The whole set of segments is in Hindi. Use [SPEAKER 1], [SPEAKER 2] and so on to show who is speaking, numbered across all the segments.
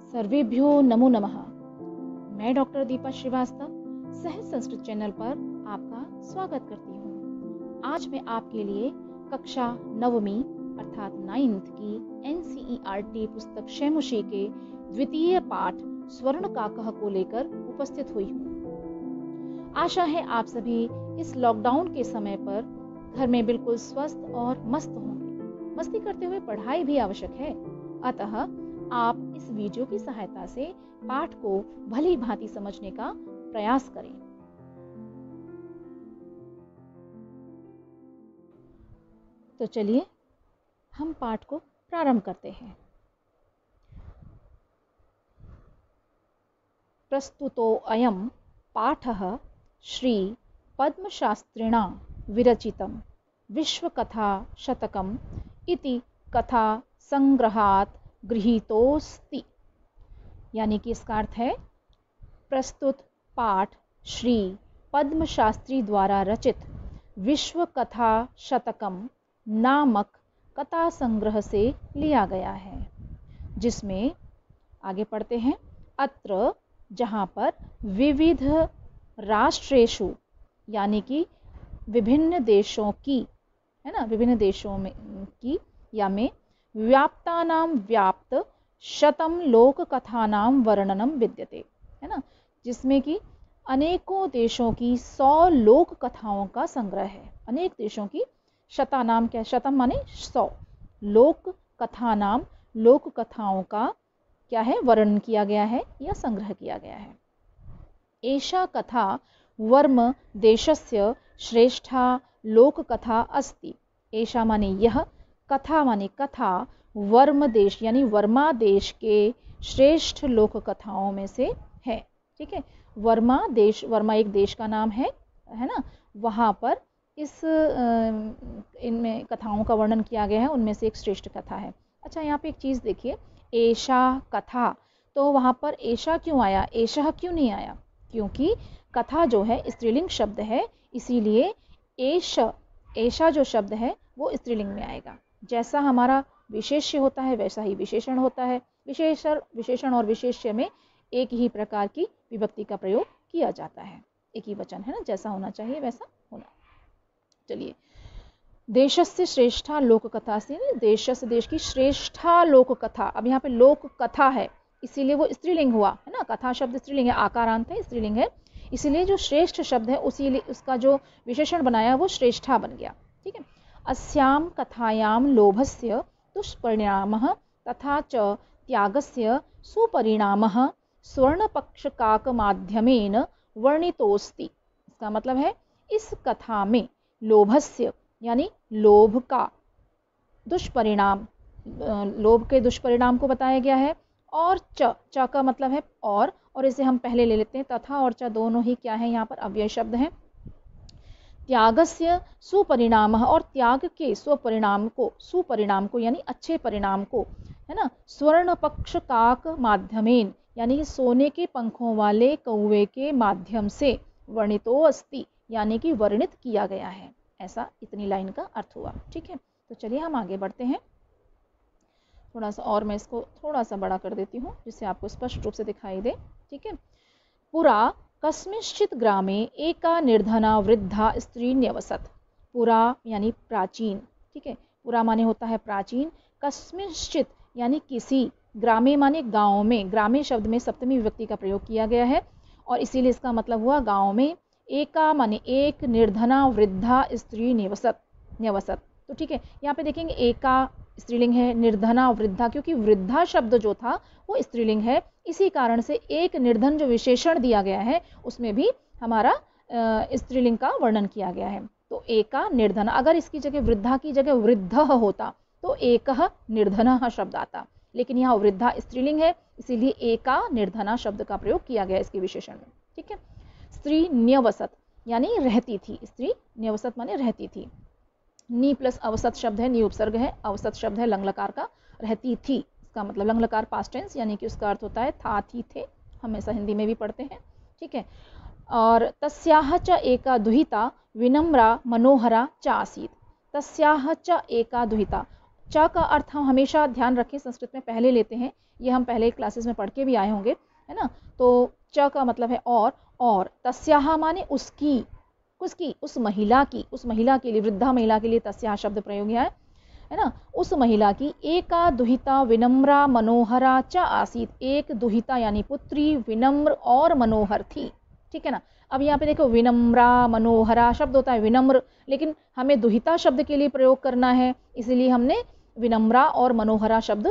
[SPEAKER 1] सर्वेभ्यो नमो नमः। मैं डॉक्टर दीपा श्रीवास्तव सहज संस्कृत चैनल पर आपका स्वागत करती हूँ। आज मैं आपके लिए कक्षा नवमी अर्थात 9th की NCERT पुस्तक शैमुशी के द्वितीय पाठ स्वर्ण काकः को लेकर उपस्थित हुई हूँ। आशा है आप सभी इस लॉकडाउन के समय पर घर में बिल्कुल स्वस्थ और मस्त होंगे। मस्ती करते हुए पढ़ाई भी आवश्यक है, अतः आप इस वीडियो की सहायता से पाठ को भली भांति समझने का प्रयास करें। तो चलिए हम पाठ को प्रारंभ करते हैं। प्रस्तुतो अयं पाठः श्री पद्मशास्त्रिणा विरचितं विश्वकथा शतकम् इति कथा संग्रहात् गृहीतोऽस्ति। यानी कि इसका अर्थ है प्रस्तुत पाठ श्री पद्म शास्त्री द्वारा रचित विश्व कथा शतकम नामक कथा संग्रह से लिया गया है, जिसमें आगे पढ़ते हैं अत्र जहाँ पर विविध राष्ट्रेषु यानी कि विभिन्न देशों की, है ना, विभिन्न देशों में की या में व्याप्तानां व्याप्त शतम लोक कथानां वर्णनम विद्यते, है ना, जिसमें कि अनेकों देशों की 100 लोक कथाओं का संग्रह है। अनेक देशों की शतानाम, क्या शतम माने 100, लोक कथानाम लोक कथाओं का क्या है वर्णन किया गया है या संग्रह किया गया है। एषा कथा वर्म देशस्य श्रेष्ठा लोक कथा अस्ति। एषा माने यह, कथा माने कथा, वर्म देश यानी वर्मा देश के श्रेष्ठ लोक कथाओं में से है। ठीक है, वर्मा देश, वर्मा एक देश का नाम है ना, वहाँ पर इस इनमें कथाओं का वर्णन किया गया है, उनमें से एक श्रेष्ठ कथा है। अच्छा, यहाँ पे एक चीज़ देखिए, एषा कथा, तो वहाँ पर एषा क्यों आया, एषः क्यों नहीं आया? क्योंकि कथा जो है स्त्रीलिंग शब्द है, इसीलिए एषा जो शब्द है वो स्त्रीलिंग में आएगा। जैसा हमारा विशेष्य होता है वैसा ही विशेषण होता है। विशेषण और विशेष्य में एक ही प्रकार की विभक्ति का प्रयोग किया जाता है, एक ही वचन, है ना, जैसा होना चाहिए वैसा होना। चलिए, देशस्य श्रेष्ठा लोक कथा से, देशस्य देश की श्रेष्ठा लोक कथा, अब यहाँ पे लोक कथा है इसीलिए वो स्त्रीलिंग हुआ, है ना, कथा शब्द स्त्रीलिंग है, आकारांत है, स्त्रीलिंग है, इसीलिए जो श्रेष्ठ शब्द है उसी उसका जो विशेषण बनाया वो श्रेष्ठा बन गया। ठीक है, अस्यां कथायां लोभस्य दुष्परिणामः तथा च त्यागस्य सुपरिणामः स्वर्णपक्षकाकमाध्यमेन वर्णितोऽस्ति। इसका मतलब है इस कथा में लोभस्य यानी लोभ का दुष्परिणाम, लोभ के दुष्परिणाम को बताया गया है, और च का मतलब है और इसे हम पहले ले लेते हैं, तथा और च दोनों ही क्या है, यहाँ पर अव्यय शब्द हैं। त्यागस्य सुपरिणामः, और त्याग के स्वपरिणाम को, सुपरिणाम को यानी अच्छे परिणाम को, है ना, स्वर्ण पक्ष काक माध्यमेन यानी सोने के पंखों वाले कौवे के माध्यम से वर्णितो अस्ति यानी कि वर्णित किया गया है। ऐसा इतनी लाइन का अर्थ हुआ। ठीक है, तो चलिए हम आगे बढ़ते हैं। थोड़ा सा और मैं इसको थोड़ा सा बड़ा कर देती हूँ जिससे आपको स्पष्ट रूप से दिखाई दे। ठीक है, पुरा कस्मिंश्चित् ग्रामे एका निर्धना वृद्धा स्त्री न्यवसत्। पुरा यानी प्राचीन। ठीक है, पुरा माने होता है प्राचीन, कस्मिंश्चित् यानी किसी, ग्रामे माने गाँव में, ग्रामे शब्द में सप्तमी विभक्ति का प्रयोग किया गया है और इसीलिए इसका मतलब हुआ गाँव में। एका माने एक, निर्धना वृद्धा स्त्री न्यवसत्। तो ठीक है, यहाँ पे देखेंगे एका स्त्रीलिंग है, निर्धना वृद्धा, क्योंकि वृद्धा शब्द जो था वो स्त्रीलिंग है, इसी कारण से एक निर्धन जो विशेषण दिया गया है उसमें भी हमारा स्त्रीलिंग का वर्णन किया गया है। तो एका निर्धना, अगर इसकी जगह वृद्धा की जगह वृद्ध होता तो एकः निर्धनः शब्द आता, लेकिन यहाँ वृद्धा स्त्रीलिंग है इसीलिए एका निर्धना शब्द का प्रयोग किया गया इसके विशेषण में। ठीक है, स्त्री न्यवसत यानी रहती थी, स्त्री न्यवसत माने रहती थी। नी प्लस अवसत शब्द है, नी उपसर्ग है, अवसत शब्द है लंग लकार का, रहती थी, इसका मतलब लंग लकार पास्ट टेंस यानी कि उसका अर्थ होता है था, थी, थे, हमेशा हिंदी में भी पढ़ते हैं। ठीक है, और तस्याह च एका दुहिता विनम्रा मनोहरा च आसीत्। तस्याह च एका दुहिता, च का अर्थ हम हमेशा ध्यान रखें, संस्कृत में पहले लेते हैं, ये हम पहले क्लासेस में पढ़ के भी आए होंगे, है ना। तो च का मतलब है और तस्याहा माने उसकी, उसकी, उस महिला की, उस महिला के लिए, वृद्धा महिला के लिए तस्याहा शब्द प्रयोग है ना। उस महिला की एका दुहिता विनम्रा मनोहरा च आसीत, एक दुहिता यानी पुत्री विनम्र और मनोहर थी, ठीक है ना। अब यहाँ पे देखो विनम्रा मनोहरा शब्द होता है विनम्र, लेकिन हमें दुहिता शब्द के लिए प्रयोग करना है, इसलिए हमने विनम्रा और मनोहरा शब्द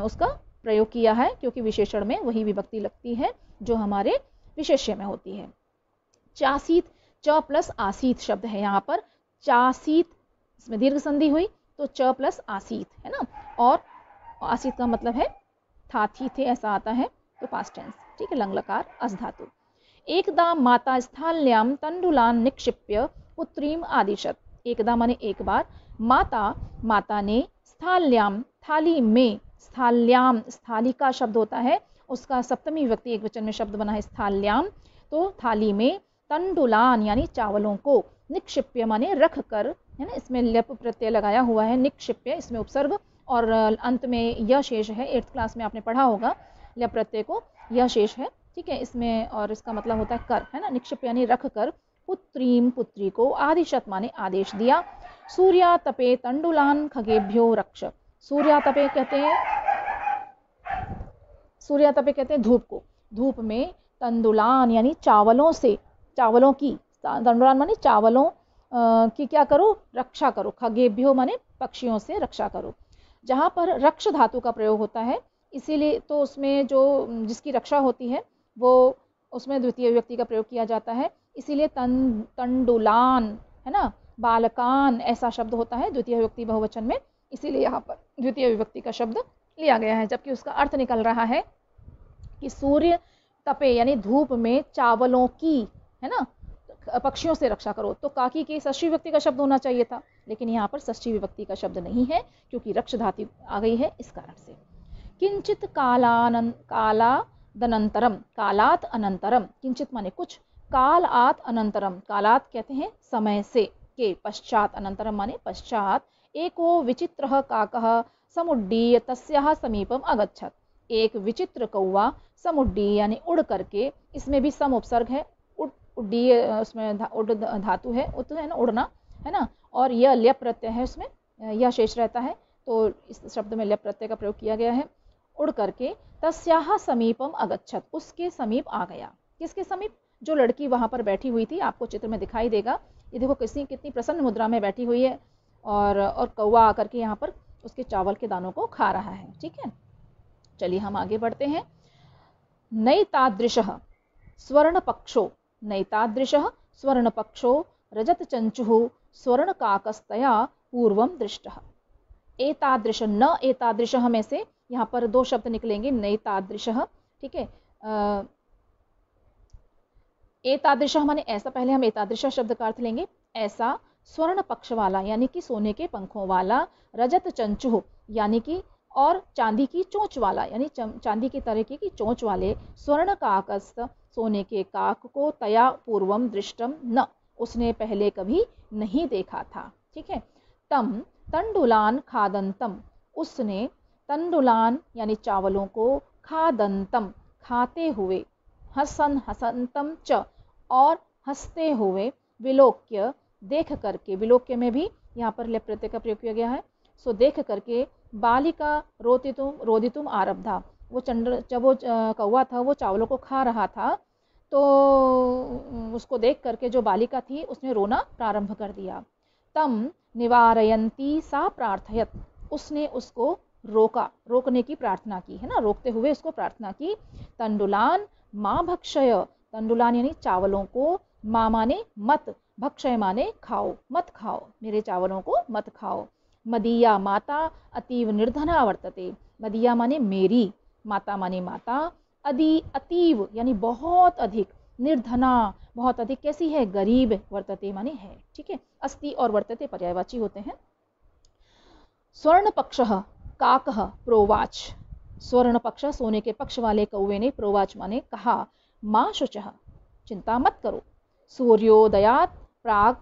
[SPEAKER 1] उसका प्रयोग किया है, क्योंकि विशेषण में वही विभक्ति लगती है जो हमारे विशेष्य में होती है। चासीत, च प्लस आसीत शब्द है यहाँ पर, चासीत, इसमें दीर्घ संधि हुई तो च प्लस आसीत, है ना। और आसीत का मतलब है था, थी, थे, ऐसा आता है, तो पास्ट टेंस, ठीक है, लंग लकार अस धातु। एकदा माता स्थाल्याम तंडुलान निक्षिप्य पुत्रीम आदिशत, एकदा माने एक बार, माता ने स्थाल्याम थाली में, स्थाल्याम स्थाली का शब्द होता है, उसका सप्तमी विभक्ति एक वचन में शब्द बना है स्थाल्याम, तो थाली में, तंडुलान यानी चावलों को, निक्षिप्य माने रख कर, है ना, इसमें लप प्रत्यय लगाया हुआ है, निक्षिप्य इसमें उपसर्ग और अंत में यह शेष है, 8th क्लास में आपने पढ़ा होगा लप प्रत्यय को, यह शेष है, ठीक है इसमें, और इसका मतलब होता है कर, है ना, निक्षिप्य यानी रख कर, पुत्रीम पुत्री को, आदिशत माने आदेश दिया, सूर्या तपे तंडुलान खगेभ्यो रक्ष, सूर्या तपे कहते हैं धूप को, धूप में तंडुलान यानी चावलों से, चावलों की, तंडुलान माने चावलों की क्या करो, रक्षा करो, खगेभ्यो माने पक्षियों से रक्षा करो। जहाँ पर रक्ष धातु का प्रयोग होता है, इसीलिए तो उसमें जो जिसकी रक्षा होती है वो उसमें द्वितीय विभक्ति का प्रयोग किया जाता है, इसीलिए तंडुलान, है ना, बालकान ऐसा शब्द होता है द्वितीय विभक्ति बहुवचन में, इसीलिए यहाँ पर द्वितीय विभक्ति का शब्द लिया गया है, जबकि उसका अर्थ निकल रहा है कि सूर्य तपे यानी धूप में चावलों की, है ना, पक्षियों से रक्षा करो, तो काकी के षष्ठी विभक्ति का शब्द होना चाहिए था, लेकिन यहाँ पर षष्ठी विभक्ति का शब्द नहीं है, क्योंकि रक्ष धातु आ गई है इस कारण से। किंचित कालादनंतरम, कालात अनंतरम, किंचित माने कुछ, कालात अनंतरम, कालात कहते हैं समय से, के पश्चात, अनंतरम माने पश्चात, एको विचित्रः काकः समुड्डीय तस्याः समीपम अगच्छत, एक विचित्र कौवा समुड्डी यानी उड़ करके, इसमें भी सम उपसर्ग है, उड्डीय उसमें उड धातु है, उत है ना, उड़ना, है ना, और यह ल्यप प्रत्यय है, उसमें यह शेष रहता है, तो इस शब्द में ल्यप प्रत्यय का प्रयोग किया गया है, उड़ करके, तस्याः समीपम अगच्छत, उसके समीप आ गया, किसके समीप, जो लड़की वहां पर बैठी हुई थी, आपको चित्र में दिखाई देगा, ये देखो कितनी प्रसन्न मुद्रा में बैठी हुई है, और कौवा आकर के यहाँ पर उसके चावल के दानों को खा रहा है, ठीक है। चलिए हम आगे बढ़ते हैं। नैतादृशः स्वर्णपक्षो, नैतादृशः स्वर्णपक्षो रजतचंचुः स्वर्णकाकस्तया पूर्वं दृष्टः, एतादृश, न एतादृशः में से यहाँ पर दो शब्द निकलेंगे, नैतादृशः, ठीक है, एतादृशः माने ऐसा, पहले हम एतादृशः शब्द का अर्थ लेंगे, ऐसा, स्वर्ण पक्ष वाला यानी कि सोने के पंखों वाला, रजत चंचुः यानी कि और चांदी की चोंच वाला यानी चांदी की तरीके की चोंच वाले, स्वर्ण काकस्त सोने के काक को, तया पूर्वम दृष्टम न, उसने पहले कभी नहीं देखा था, ठीक है। तम तंडुलान खादंतम, उसने तंडुलान यानी चावलों को, खादंतम खाते हुए, हसन हसंतम च और हंसते हुए, विलोक्य देख करके, विलोक्य में भी यहाँ पर लेप प्रत्यय का प्रयोग किया गया है, सो देख करके, बालिका रोदितुम आरब्धा, वो जब वो कौवा था वो चावलों को खा रहा था, तो उसको देख करके जो बालिका थी उसने रोना प्रारंभ कर दिया। तम निवारयंती सा प्रार्थयत, उसने उसको रोका, रोकने की प्रार्थना की, है ना, रोकते हुए उसको प्रार्थना की। तंडुलान माँ भक्षय, तंडुलान यानी चावलों को, माँ माने मत, भक्षय माने खाओ, मत खाओ, मेरे चावलों को मत खाओ। मदीया माता अतीव निर्धना वर्तते, मदीया माने मेरी, माता माने माता, अतीव यानी बहुत अधिक, निर्धना बहुत अधिक कैसी है, गरीब, वर्तते माने है, ठीक है, अस्ति और वर्तते पर्यायवाची होते हैं। स्वर्ण पक्षः काकः प्रोवाच, स्वर्ण पक्ष सोने के पक्ष वाले कौवे ने, प्रोवाच माने कहा, माँ शुचः चिंता मत करो, सूर्योदयात प्राग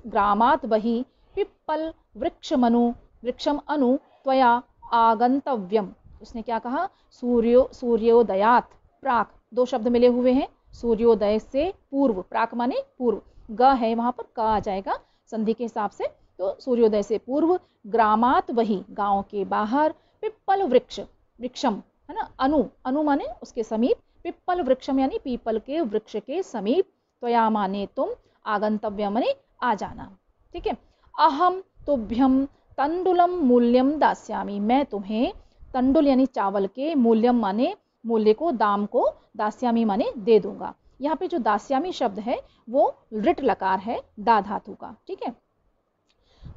[SPEAKER 1] ग्रामात बहि पिप्पल वृक्ष मनु वृक्षम अनु त्वया आगंतव्यम। उसने क्या कहा, सूर्योदयात प्राक, दो शब्द मिले हुए हैं, सूर्योदय से पूर्व, प्राक माने पूर्व, ग है वहां पर क आ जाएगा संधि के हिसाब से, तो सूर्योदय से पूर्व, ग्रामात वही, गांव के बाहर, पिप्पल वृक्ष, वृक्षम है ना, अनु, अनु माने उसके समीप, पिप्पल वृक्षम यानी पीपल के वृक्ष के समीप, त्वया माने तुम, आगंतव्य माने आ जाना। ठीक है, अहम तुभ्यम तंडुलम मूल्यम दास्यामी, मैं तुम्हें तंडुल यानी चावल के, मूल्यम माने मूल्य को, दाम को, दास्यामी माने दे दूंगा। यहाँ पे जो दास्यामी शब्द है वो ऋट लकार है दा धातु का। ठीक है,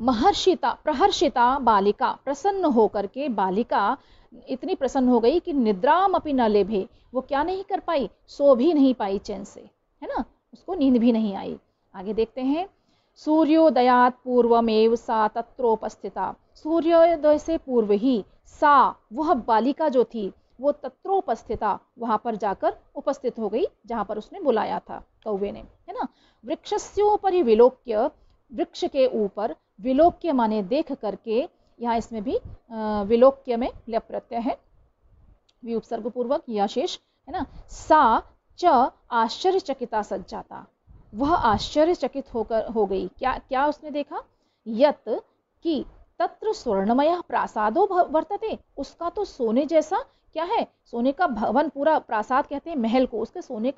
[SPEAKER 1] महर्षिता प्रहर्षिता बालिका, प्रसन्न होकर के बालिका इतनी प्रसन्न हो गई कि निद्राम अपि न लेभे, वो क्या नहीं कर पाई, सो भी नहीं पाई चैन से, है ना, उसको नींद भी नहीं आई। आगे देखते हैं, सूर्योदयात पूर्वमेव सा तत्रोपस्थिता, सूर्योदय से पूर्व ही सा वह बालिका जो थी वो तत्रोपस्थिता वहां पर जाकर उपस्थित हो गई जहां पर उसने बुलाया था कौवे ने, है ना। वृक्षस्योपरि विलोक्य, वृक्ष के ऊपर, विलोक्य माने देख करके, यहाँ इसमें भी विलोक्य में लप प्रत्यय है, विउपसर्ग पूर्वक या शेष, है ना। सा च आश्चर्यचकिता सज्जाता, वह आश्चर्यचकित होकर हो गई, क्या उसने देखा, यत कि तत्र स्वर्णमय प्रासादो वर्तते, उसका तो सोने जैसा क्या है, सोने का भवन, पूरा प्रासाद कहते हैं महल को, उसके सोने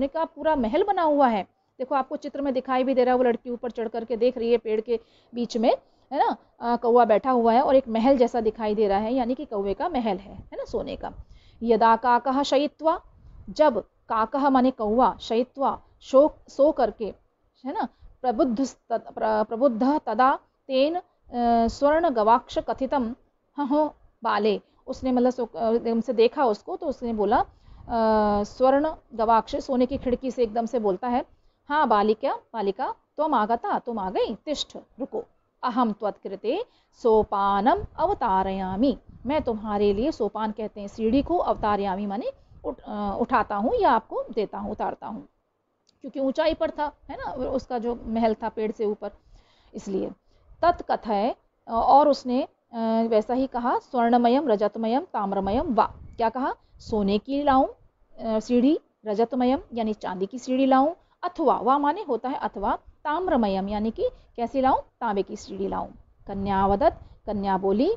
[SPEAKER 1] का पूरा महल बना हुआ है। देखो आपको चित्र में दिखाई भी दे रहा है, वो लड़की ऊपर चढ़ करके देख रही है पेड़ के बीच में, है ना, कौवा बैठा हुआ है और एक महल जैसा दिखाई दे रहा है, यानी कि कौवे का महल है ना, सोने का। यदा काकः शयित्वा, जब काकः माने कौवा, शयित्वा सो करके, है ना, प्रबुद्ध तदा तेन स्वर्ण गवाक्ष कथितम हो बाले, उसने मतलब एकदम से देखा उसको, तो उसने बोला स्वर्ण गवाक्ष, सोने की खिड़की से एकदम से बोलता है, हाँ बालिका त्वम आगता, तुम आ गई, तिष्ठ रुको, अहम त्वत्कृते सोपानम अवतारयामी, मैं तुम्हारे लिए, सोपान कहते हैं सीढ़ी को, अवतारयामी माने उठाता हूँ या आपको देता हूँ, उतारता हूँ, क्योंकि ऊंचाई पर था, है ना, उसका जो महल था पेड़ से ऊपर, इसलिए। तत्कथय, और उसने वैसा ही कहा, स्वर्णमयम रजतमयम ताम्रमयम वा, क्या कहा, सोने की लाऊं सीढ़ी, रजतमयम यानी चांदी की सीढ़ी लाऊं, अथवा, वा माने होता है अथवा, ताम्रमयम यानी कि कैसी लाऊं, तांबे की सीढ़ी लाऊं। कन्यावदत, कन्या बोली,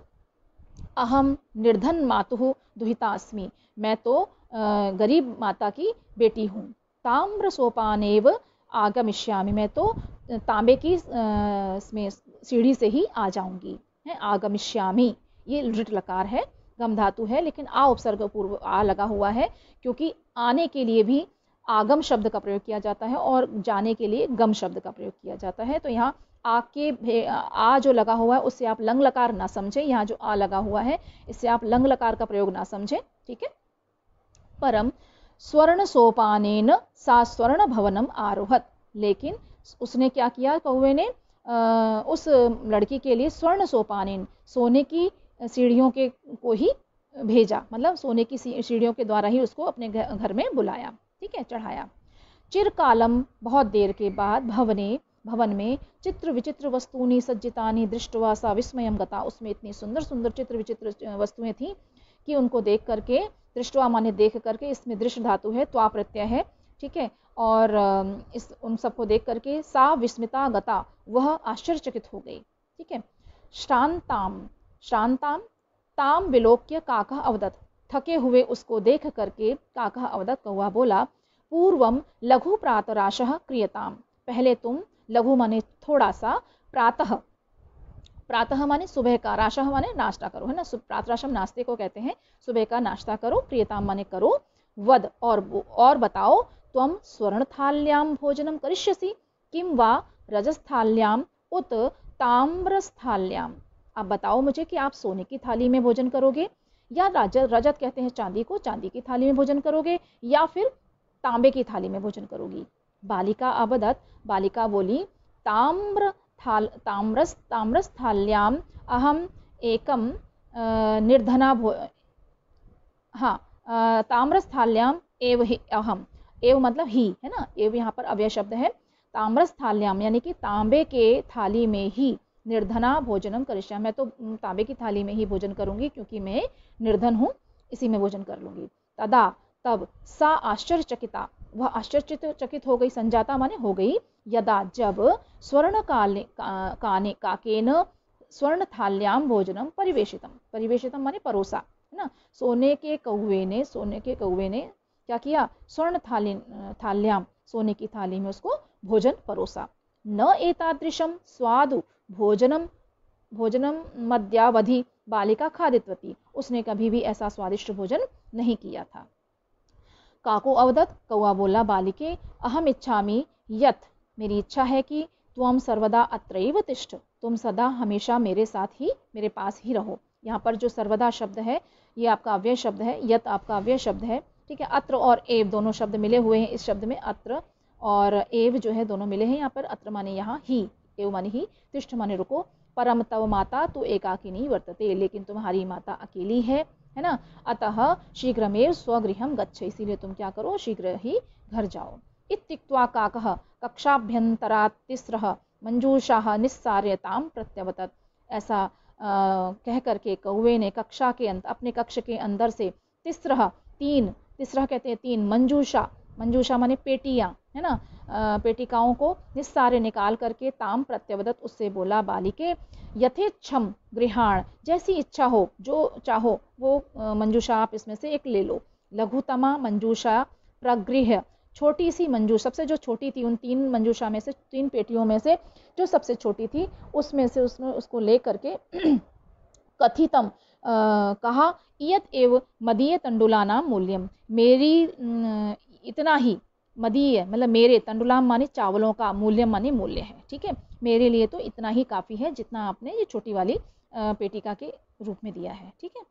[SPEAKER 1] अहम निर्धन मातुः दुहिता अस्मि, मैं तो गरीब माता की बेटी हूँ। ताम्र सोपानेव आगमिष्यामि, मैं तो तांबे की सीढ़ी से ही आ जाऊंगी, है। आगमिष्यामि ये ऋट लकार है, गम धातु है, लेकिन आ उपसर्ग पूर्व आ लगा हुआ है, क्योंकि आने के लिए भी आगम शब्द का प्रयोग किया जाता है और जाने के लिए गम शब्द का प्रयोग किया जाता है। तो यहाँ आ जो लगा हुआ है उससे आप लंग लकार ना समझे, यहाँ जो आ लगा हुआ है इससे आप लंग लकार का प्रयोग ना समझे, ठीक है। परम स्वर्ण सोपानेन सा स्वर्ण भवनम आरोहत, लेकिन उसने क्या किया, कौवे ने उस लड़की के लिए स्वर्ण सोपानेन, सोने की सीढ़ियों के को ही भेजा, मतलब सोने की सीढ़ियों के द्वारा ही उसको अपने घर में बुलाया, ठीक है, चढ़ाया। चिरकालम, बहुत देर के बाद, भवन में चित्र विचित्र वस्तूनि सज्जितानि दृष्ट्वा सा विस्मयम गता, उसमें इतनी सुंदर सुंदर चित्र विचित्र वस्तुएं थी कि उनको देख करके, दृष्ट्वा माने देख करके, इसमें दृश्य धातु है, त्वा प्रत्यय है, ठीक है, और उन सबको देख करके सा विस्मिता गता, वह आश्चर्यचकित हो गई, ठीक है। श्रांताम ताम विलोक्य काकः अवदत्, थके हुए उसको देख करके काकः अवदत्, कौवा बोला, पूर्वम लघु प्रातराशः क्रियताम, पहले तुम, लघु माने थोड़ा सा, प्रातः माने सुबह का, राशः माने नाश्ता करो, है ना, प्रातराशम नाश्ते को कहते हैं, सुबह का नाश्ता करो, क्रियताम माने करो, वद और बताओ, त्वम स्वर्णथाल्याम भोजनम करिष्यसि किम वा रजस्थाल्याम उत ताम्रस्थाल्याम, आप बताओ मुझे कि आप सोने की थाली में भोजन करोगे, या रजत कहते हैं चांदी को, चांदी की थाली में भोजन करोगे, या फिर तांबे की थाली में भोजन करोगी। बालिका अवदत्, बालिका बोली, ताम्रस्थाल्याम अहम एकम निर्धना ताम्रस्थाल्याम एव ही अहम, एव मतलब ही, है ना, एव यहाँ पर अव्यय शब्द है। ताम्रस्थाल्याम यानी कि तांबे के थाली में ही, निर्धना भोजनम करिष्यामि, मैं तो तांबे की थाली में ही भोजन करूंगी क्योंकि मैं निर्धन हूँ, इसी में भोजन कर लूंगी। तदा तब सा आश्चर्यचकिता, वह आश्चर्यचकित हो गई, संजाता माने हो गई, यदा जब स्वर्ण काकेन स्वर्ण थाल्याम भोजनम परिवेशितम, परिवेशितम माने परोसा, है ना। सोने के कौवे ने क्या किया, स्वर्ण थाल्याम, सोने की थाली में उसको भोजन परोसा। न एतादृशम स्वादु भोजनम मध्यावधि बालिका खादितवती, उसने कभी भी ऐसा स्वादिष्ट भोजन नहीं किया था। काको अवदत, कौआ बोला बालिके, अहम इच्छामि यत, मेरी इच्छा है कि त्वम सर्वदा अत्रैव तिष्ठ, तुम सदा हमेशा मेरे साथ ही, मेरे पास ही रहो। यहाँ पर जो सर्वदा शब्द है ये आपका अव्यय शब्द है, यत आपका अव्यय शब्द है, ठीक है। अत्र और एव दोनों शब्द मिले हुए हैं इस शब्द में, अत्र और एव जो है दोनों मिले हैं यहाँ पर। अत्र माने यहाँ ही, एव माने ही, तिष्ठ माने रुको। परम तव माता तु एकाकिनी वर्तते, लेकिन तुम्हारी माता अकेली है ना। अतः शीघ्रमेव स्वगृहं गच्छ, इसीलिए तुम क्या करो, शीघ्र ही घर जाओ। इत्युक्त्वा काकः कक्षाभ्यन्तरात् तिस्रः मंजूषाः निस्सार्यतां प्रत्यवतत, ऐसा कह करके कौवे ने कक्षा के अपने कक्ष के अंदर से तिस्रः, तीन, तिस्रः कहते हैं तीन, मंजूषा माने पेटियां, है ना, पेटिकाओं को निस्सारे निकाल करके, ताम प्रत्यवदत, उससे बोला बालिके, यथेच्छम गृहाण, जैसी इच्छा हो, जो चाहो वो मंजूषा आप इसमें से एक ले लो। लघुतमा मंजूषा प्रगृह्य, छोटी सी मंजूषा, सबसे जो छोटी थी उन तीन मंजूषा में से, तीन पेटियों में से जो सबसे छोटी थी उसमें से उसको ले करके कथितम, कहा, इयत एव मदीय तंडुलानाम मूल्यम, मेरी इतना ही, मदीय मतलब मेरे, तंडुलाम माने चावलों का, मूल्यम माने मूल्य है, ठीक है, मेरे लिए तो इतना ही काफ़ी है जितना आपने ये छोटी वाली पेटिका के रूप में दिया है, ठीक है।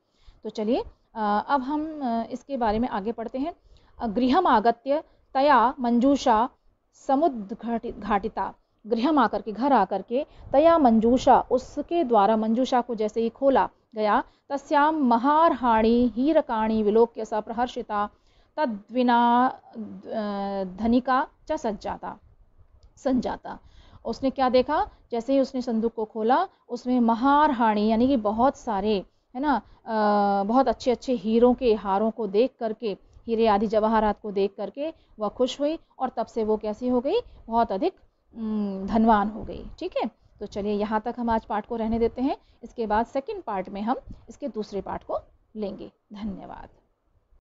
[SPEAKER 1] तो चलिए अब हम इसके बारे में आगे पढ़ते हैं। गृहम आगत्य तया मंजूषा समुद्घाटिता, गृहम आकर के, घर आकर के, तया मंजूषा, उसके द्वारा, मंजूषा को जैसे ही खोला गया, तस्याम महारहाणी हीरकाणी विलोक्य स प्रहर्षिता तद्विना धनिका च संजाता, उसने क्या देखा, जैसे ही उसने संदूक को खोला उसमें महारहाणी यानी कि बहुत सारे, है ना, बहुत अच्छे अच्छे हीरों के हारों को देख करके, हीरे आदि जवाहरात को देख करके वह खुश हुई, और तब से वो कैसी हो गई, बहुत अधिक धनवान हो गई, ठीक है। तो चलिए यहाँ तक हम आज पाठ को रहने देते हैं, इसके बाद सेकंड पार्ट में हम इसके दूसरे पार्ट को लेंगे। धन्यवाद।